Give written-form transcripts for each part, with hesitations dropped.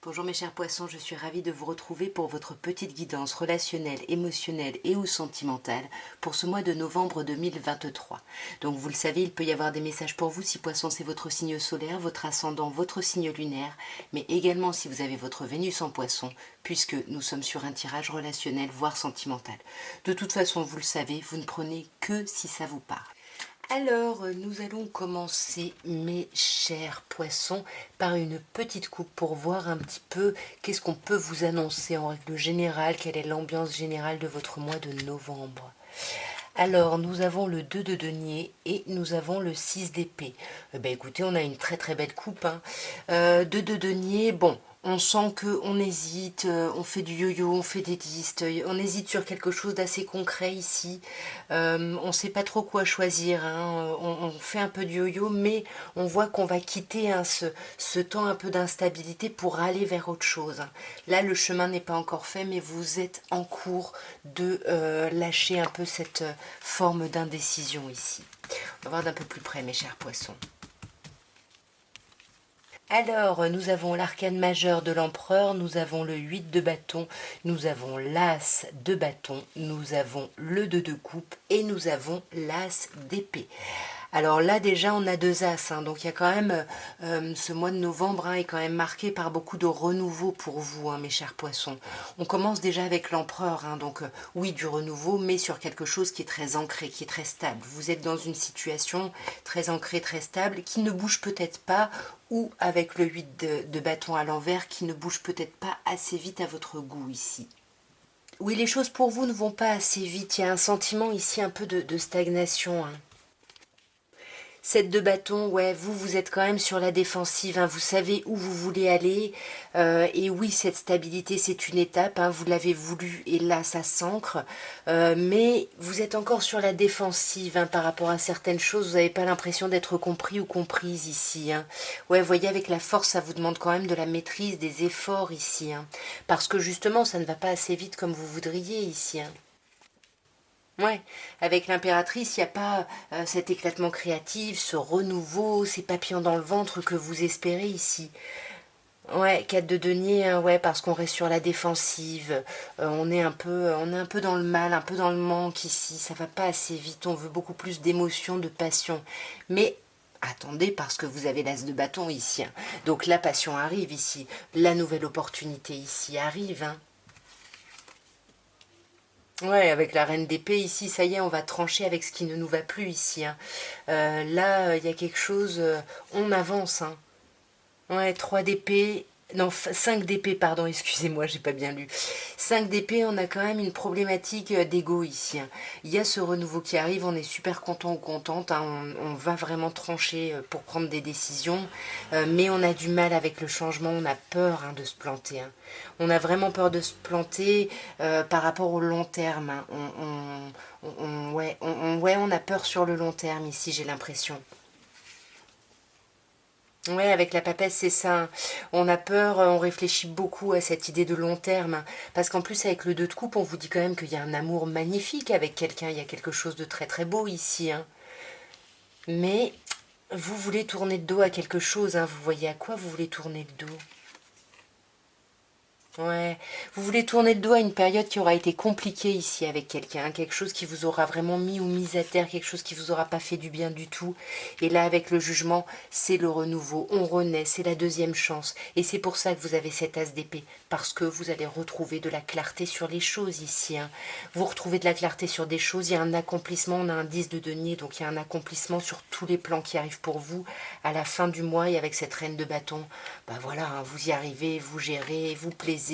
Bonjour mes chers poissons, je suis ravie de vous retrouver pour votre petite guidance relationnelle, émotionnelle et ou sentimentale pour ce mois de novembre 2023. Donc vous le savez, il peut y avoir des messages pour vous si poisson c'est votre signe solaire, votre ascendant, votre signe lunaire, mais également si vous avez votre Vénus en poisson, puisque nous sommes sur un tirage relationnel voire sentimental. De toute façon, vous le savez, vous ne prenez que si ça vous parle. Alors, nous allons commencer, mes chers poissons, par une petite coupe pour voir un petit peu qu'est-ce qu'on peut vous annoncer en règle générale, quelle est l'ambiance générale de votre mois de novembre. Alors, nous avons le 2 de denier et nous avons le 6 d'épée. Écoutez, on a une très très belle coupe. 2 de denier, bon, on sent qu'on hésite, on fait du yo-yo, on fait des disques, on hésite sur quelque chose d'assez concret ici. On ne sait pas trop quoi choisir, hein. On fait un peu du yo-yo, mais on voit qu'on va quitter ce temps un peu d'instabilité pour aller vers autre chose. Là, le chemin n'est pas encore fait, mais vous êtes en cours de lâcher un peu cette forme d'indécision ici. On va voir d'un peu plus près, mes chers poissons. Alors, nous avons l'arcane majeur de l'empereur, nous avons le 8 de bâton, nous avons l'as de bâton, nous avons le 2 de coupe et nous avons l'as d'épée. Alors là déjà on a deux as, hein, donc il y a quand même, ce mois de novembre est quand même marqué par beaucoup de renouveau pour vous, hein, mes chers poissons. On commence déjà avec l'empereur, donc oui du renouveau, mais sur quelque chose qui est très ancré, qui est très stable. Vous êtes dans une situation très ancrée, très stable, qui ne bouge peut-être pas, ou avec le 8 de bâton à l'envers, qui ne bouge peut-être pas assez vite à votre goût ici. Oui, les choses pour vous ne vont pas assez vite, il y a un sentiment ici un peu de stagnation, 7 de bâton, ouais, vous êtes quand même sur la défensive, vous savez où vous voulez aller, et oui, cette stabilité, c'est une étape, vous l'avez voulu, et là, ça s'ancre, mais vous êtes encore sur la défensive, par rapport à certaines choses, vous n'avez pas l'impression d'être compris ou comprise ici, Ouais, vous voyez, avec la force, ça vous demande quand même de la maîtrise, des efforts ici, parce que justement, ça ne va pas assez vite comme vous voudriez ici, Ouais, avec l'impératrice, il n'y a pas cet éclatement créatif, ce renouveau, ces papillons dans le ventre que vous espérez ici. Ouais, 4 de denier, ouais, parce qu'on reste sur la défensive, on est un peu dans le mal, un peu dans le manque ici, ça va pas assez vite, on veut beaucoup plus d'émotion, de passion. Mais attendez, parce que vous avez l'as de bâton ici, donc la passion arrive ici, la nouvelle opportunité ici arrive, Ouais, avec la reine d'épée ici, ça y est, on va trancher avec ce qui ne nous va plus ici, là, il y a quelque chose, on avance, Ouais, 3 d'épée, non, 5 d'épée, pardon, excusez-moi, j'ai pas bien lu. 5 d'épée, on a quand même une problématique d'ego ici, Il y a ce renouveau qui arrive, on est super content ou contente, on va vraiment trancher pour prendre des décisions, mais on a du mal avec le changement, on a peur de se planter, On a vraiment peur de se planter par rapport au long terme, ouais, on a peur sur le long terme ici, j'ai l'impression. Ouais, avec la papesse, c'est ça. On a peur, on réfléchit beaucoup à cette idée de long terme. Parce qu'en plus, avec le 2 de coupe, on vous dit quand même qu'il y a un amour magnifique avec quelqu'un. Il y a quelque chose de très très beau ici, Mais vous voulez tourner le dos à quelque chose, Vous voyez à quoi vous voulez tourner le dos? Ouais, vous voulez tourner le dos à une période qui aura été compliquée ici avec quelqu'un, quelque chose qui vous aura vraiment mis ou mise à terre, quelque chose qui vous aura pas fait du bien du tout. Et là, avec le jugement, c'est le renouveau, on renaît, c'est la deuxième chance. Et c'est pour ça que vous avez cet as d'épée, parce que vous allez retrouver de la clarté sur les choses ici. Vous retrouvez de la clarté sur des choses, il y a un accomplissement, on a un 10 de denier, donc il y a un accomplissement sur tous les plans qui arrivent pour vous à la fin du mois et avec cette reine de bâton. Voilà, vous y arrivez, vous gérez, vous plaisez,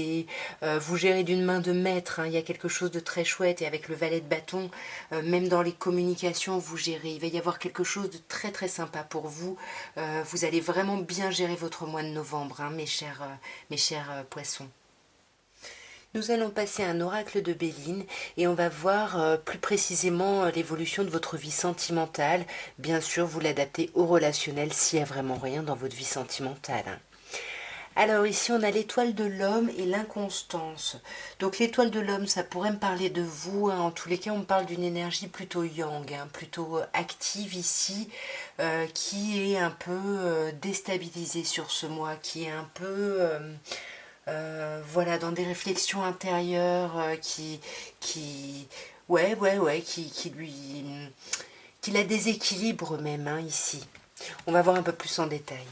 vous gérez d'une main de maître, il y a quelque chose de très chouette et avec le valet de bâton, même dans les communications, vous gérez. Il va y avoir quelque chose de très très sympa pour vous. Vous allez vraiment bien gérer votre mois de novembre, mes chers poissons. Nous allons passer à un oracle de Béline et on va voir plus précisément l'évolution de votre vie sentimentale. Bien sûr, vous l'adaptez au relationnel s'il n'y a vraiment rien dans votre vie sentimentale. Alors ici on a l'étoile de l'homme et l'inconstance. Donc l'étoile de l'homme, ça pourrait me parler de vous, En tous les cas on me parle d'une énergie plutôt yang, plutôt active ici, qui est un peu déstabilisée sur ce mois, qui est un peu voilà, dans des réflexions intérieures qui, ouais, qui la déséquilibre même, hein, ici. On va voir un peu plus en détail.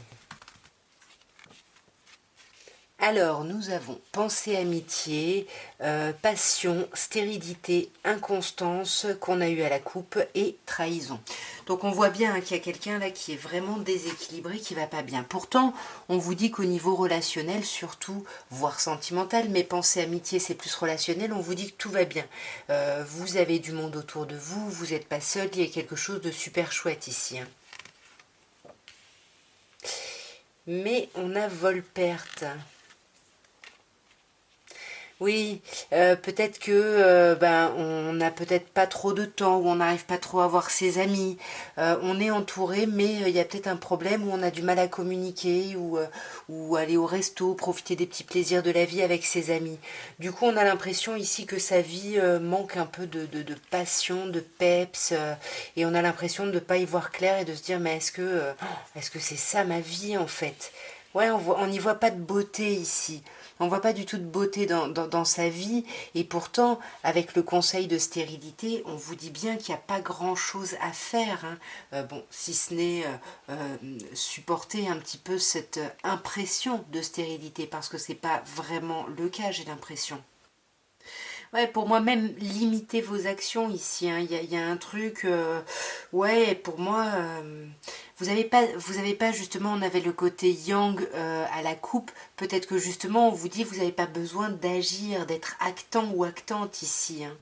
Alors, nous avons pensée, amitié, passion, stérilité, inconstance qu'on a eu à la coupe et trahison. Donc on voit bien, hein, qu'il y a quelqu'un là qui est vraiment déséquilibré, qui va pas bien. Pourtant, on vous dit qu'au niveau relationnel, surtout, voire sentimental, mais pensée, amitié, c'est plus relationnel, on vous dit que tout va bien. Vous avez du monde autour de vous, vous n'êtes pas seul, il y a quelque chose de super chouette ici, hein. Mais on a vol-perte. Oui, peut-être que ben, on n'a peut-être pas trop de temps, ou on n'arrive pas trop à voir ses amis. On est entouré, mais il y a peut-être un problème où on a du mal à communiquer, ou aller au resto, profiter des petits plaisirs de la vie avec ses amis. Du coup, on a l'impression ici que sa vie manque un peu de passion, de peps, et on a l'impression de ne pas y voir clair et de se dire, mais est-ce que c'est ça ma vie en fait? Ouais, on n'y voit pas de beauté ici. On voit pas du tout de beauté dans sa vie, et pourtant, avec le conseil de stérilité, on vous dit bien qu'il n'y a pas grand-chose à faire, hein. Bon, si ce n'est supporter un petit peu cette impression de stérilité, parce que c'est pas vraiment le cas, j'ai l'impression. Ouais, pour moi, même limiter vos actions ici, hein. Il y a un truc, ouais, pour moi, vous avez pas justement, on avait le côté yang à la coupe. Peut-être que justement, on vous dit, vous n'avez pas besoin d'agir, d'être actant ou actante ici, hein.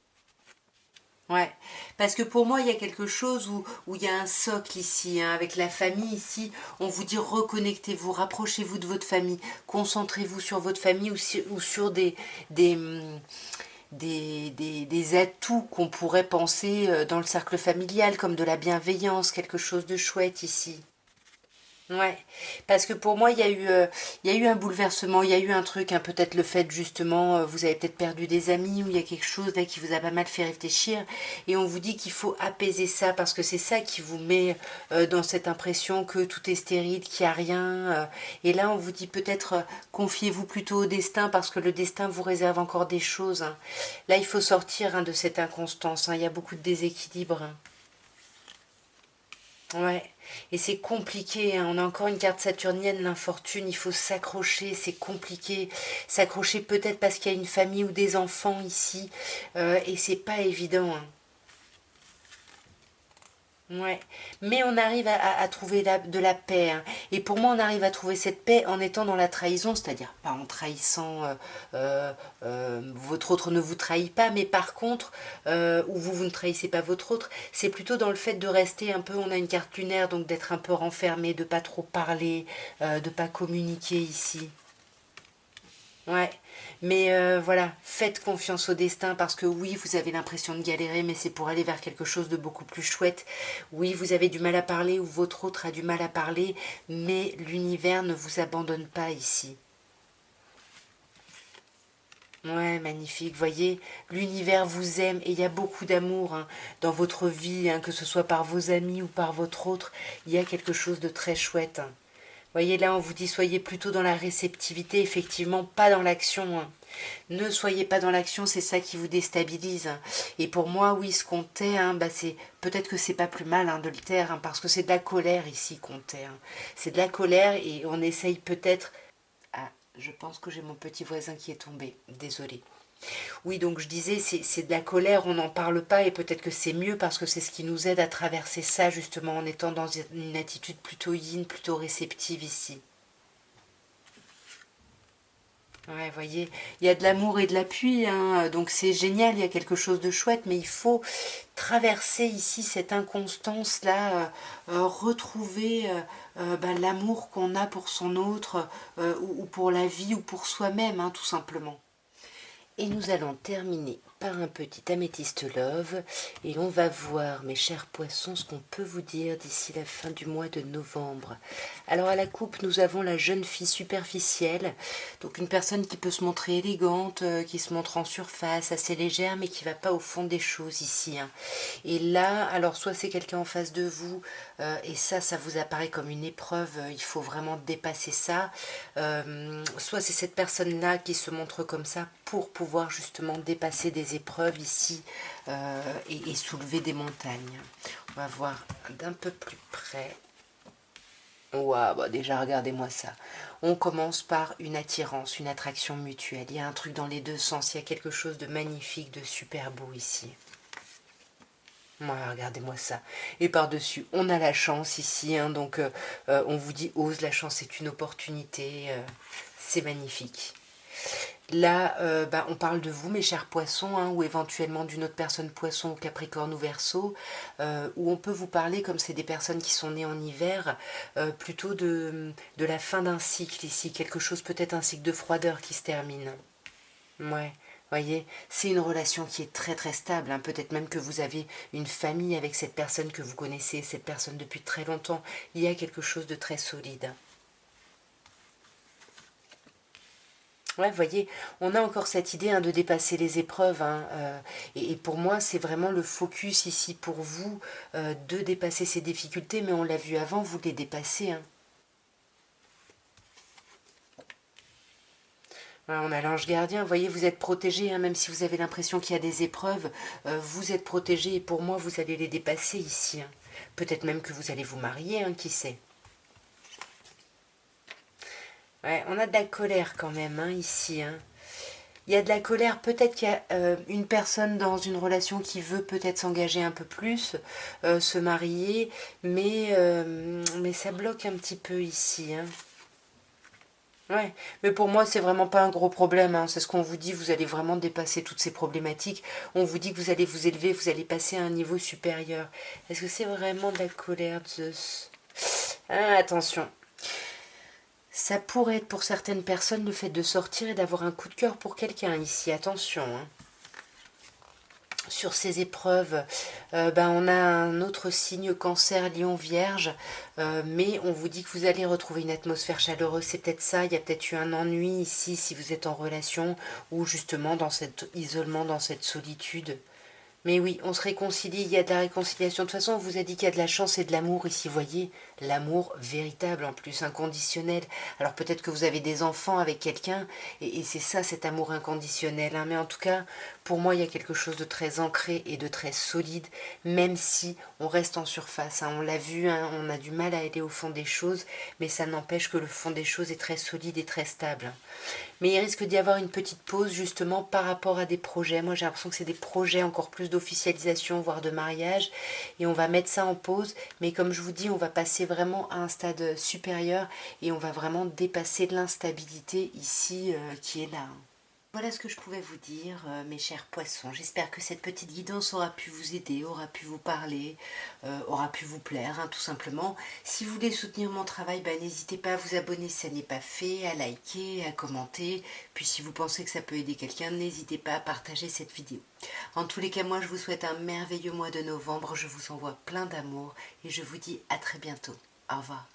Ouais, parce que pour moi, il y a quelque chose où il y a un socle ici, hein, avec la famille ici. On vous dit reconnectez-vous, rapprochez-vous de votre famille, concentrez-vous sur votre famille, ou sur des, hum, des atouts qu'on pourrait penser dans le cercle familial, comme de la bienveillance, quelque chose de chouette ici. Ouais, parce que pour moi, il y a eu un bouleversement, il y a eu un truc, hein, peut-être le fait justement, vous avez peut-être perdu des amis, ou il y a quelque chose là qui vous a pas mal fait réfléchir, et on vous dit qu'il faut apaiser ça, parce que c'est ça qui vous met dans cette impression que tout est stérile, qu'il n'y a rien, et là on vous dit peut-être confiez-vous plutôt au destin, parce que le destin vous réserve encore des choses, hein. Là il faut sortir, hein, de cette inconstance, hein, il y a beaucoup de déséquilibre, hein. Ouais, et c'est compliqué, hein. On a encore une carte saturnienne, l'infortune, il faut s'accrocher, c'est compliqué. S'accrocher peut-être parce qu'il y a une famille ou des enfants ici, et c'est pas évident, hein. Ouais, mais on arrive à trouver de la paix, hein. Et pour moi, on arrive à trouver cette paix en étant dans la trahison, c'est-à-dire pas en trahissant, votre autre ne vous trahit pas, mais par contre, ou vous ne trahissez pas votre autre, c'est plutôt dans le fait de rester un peu, on a une carte lunaire, donc d'être un peu renfermé, de pas trop parler, de pas communiquer ici. Ouais, mais voilà, faites confiance au destin, parce que oui, vous avez l'impression de galérer, mais c'est pour aller vers quelque chose de beaucoup plus chouette. Oui, vous avez du mal à parler, ou votre autre a du mal à parler, mais l'univers ne vous abandonne pas ici. Ouais, magnifique. Voyez, l'univers vous aime, et il y a beaucoup d'amour, hein, dans votre vie, hein, que ce soit par vos amis ou par votre autre. Il y a quelque chose de très chouette, hein. Voyez, là, on vous dit soyez plutôt dans la réceptivité, effectivement, pas dans l'action, hein. Ne soyez pas dans l'action, c'est ça qui vous déstabilise, hein. Et pour moi, oui, ce qu'on tait, hein, bah c'est peut-être que c'est pas plus mal, hein, de le taire, hein, parce que c'est de la colère ici qu'on tait, hein. C'est de la colère, et on essaye peut-être. Ah, je pense que j'ai mon petit voisin qui est tombé. Désolée. Oui, donc je disais, c'est de la colère, on n'en parle pas, et peut-être que c'est mieux, parce que c'est ce qui nous aide à traverser ça, justement, en étant dans une attitude plutôt yin, plutôt réceptive ici. Ouais, voyez, il y a de l'amour et de l'appui, hein, donc c'est génial, il y a quelque chose de chouette, mais il faut traverser ici cette inconstance-là, retrouver ben, l'amour qu'on a pour son autre, ou pour la vie, ou pour soi-même, hein, tout simplement. Et nous allons terminer par un petit améthyste love et on va voir, mes chers poissons, ce qu'on peut vous dire d'ici la fin du mois de novembre. Alors à la coupe, nous avons la jeune fille superficielle, donc une personne qui peut se montrer élégante, qui se montre en surface, assez légère, mais qui ne va pas au fond des choses ici, hein. Et là, alors soit c'est quelqu'un en face de vous, et ça vous apparaît comme une épreuve, il faut vraiment dépasser ça, soit c'est cette personne-là qui se montre comme ça pour pouvoir justement dépasser des épreuves ici et soulever des montagnes. On va voir d'un peu plus près. Waouh, bah déjà regardez-moi ça. On commence par une attirance, une attraction mutuelle. Il y a un truc dans les deux sens, il y a quelque chose de magnifique, de super beau ici. Voilà, regardez-moi ça. Et par-dessus, on a la chance ici, hein, donc on vous dit ose, la chance est une opportunité, c'est magnifique. Là, on parle de vous, mes chers poissons, hein, ou éventuellement d'une autre personne poisson, capricorne ou verseau, où on peut vous parler, comme c'est des personnes qui sont nées en hiver, plutôt de la fin d'un cycle ici, quelque chose, peut-être un cycle de froideur qui se termine. Ouais, voyez, c'est une relation qui est très très stable, hein. Peut-être même que vous avez une famille avec cette personne que vous connaissez, cette personne depuis très longtemps. Il y a quelque chose de très solide. Ouais, vous voyez, on a encore cette idée, hein, de dépasser les épreuves, hein, et pour moi, c'est vraiment le focus ici pour vous, de dépasser ces difficultés, mais on l'a vu avant, vous les dépassez, hein. Voilà, on a l'ange gardien, vous voyez, vous êtes protégé, hein, même si vous avez l'impression qu'il y a des épreuves, vous êtes protégé, et pour moi, vous allez les dépasser ici, hein. Peut-être même que vous allez vous marier, hein, qui sait. Ouais, on a de la colère quand même, hein, ici, hein. Il y a de la colère, peut-être qu'il y a une personne dans une relation qui veut peut-être s'engager un peu plus, se marier, mais ça bloque un petit peu ici, hein. Ouais, mais pour moi, c'est vraiment pas un gros problème, hein. C'est ce qu'on vous dit, vous allez vraiment dépasser toutes ces problématiques. On vous dit que vous allez vous élever, vous allez passer à un niveau supérieur. Est-ce que c'est vraiment de la colère, Zeus? Ah, attention. Ça pourrait être pour certaines personnes le fait de sortir et d'avoir un coup de cœur pour quelqu'un ici. Attention, hein. Sur ces épreuves, on a un autre signe cancer, lion, vierge, mais on vous dit que vous allez retrouver une atmosphère chaleureuse, c'est peut-être ça, il y a peut-être eu un ennui ici si vous êtes en relation, ou justement dans cet isolement, dans cette solitude. Mais oui, on se réconcilie, il y a de la réconciliation. De toute façon, on vous a dit qu'il y a de la chance et de l'amour ici, voyez. L'amour véritable en plus, inconditionnel. Alors peut-être que vous avez des enfants avec quelqu'un, et c'est ça cet amour inconditionnel, hein. Mais en tout cas, pour moi, il y a quelque chose de très ancré et de très solide, même si on reste en surface, hein. On l'a vu, hein, on a du mal à aller au fond des choses, mais ça n'empêche que le fond des choses est très solide et très stable. Mais il risque d'y avoir une petite pause justement par rapport à des projets. Moi j'ai l'impression que c'est des projets encore plus d'officialisation, voire de mariage. Et on va mettre ça en pause. Mais comme je vous dis, on va passer vraiment à un stade supérieur et on va vraiment dépasser l'instabilité ici qui est là. Voilà ce que je pouvais vous dire, mes chers poissons. J'espère que cette petite guidance aura pu vous aider, aura pu vous parler, aura pu vous plaire, hein, tout simplement. Si vous voulez soutenir mon travail, n'hésitez pas à vous abonner si ça n'est pas fait, à liker, à commenter. Puis si vous pensez que ça peut aider quelqu'un, n'hésitez pas à partager cette vidéo. En tous les cas, moi je vous souhaite un merveilleux mois de novembre. Je vous envoie plein d'amour et je vous dis à très bientôt. Au revoir.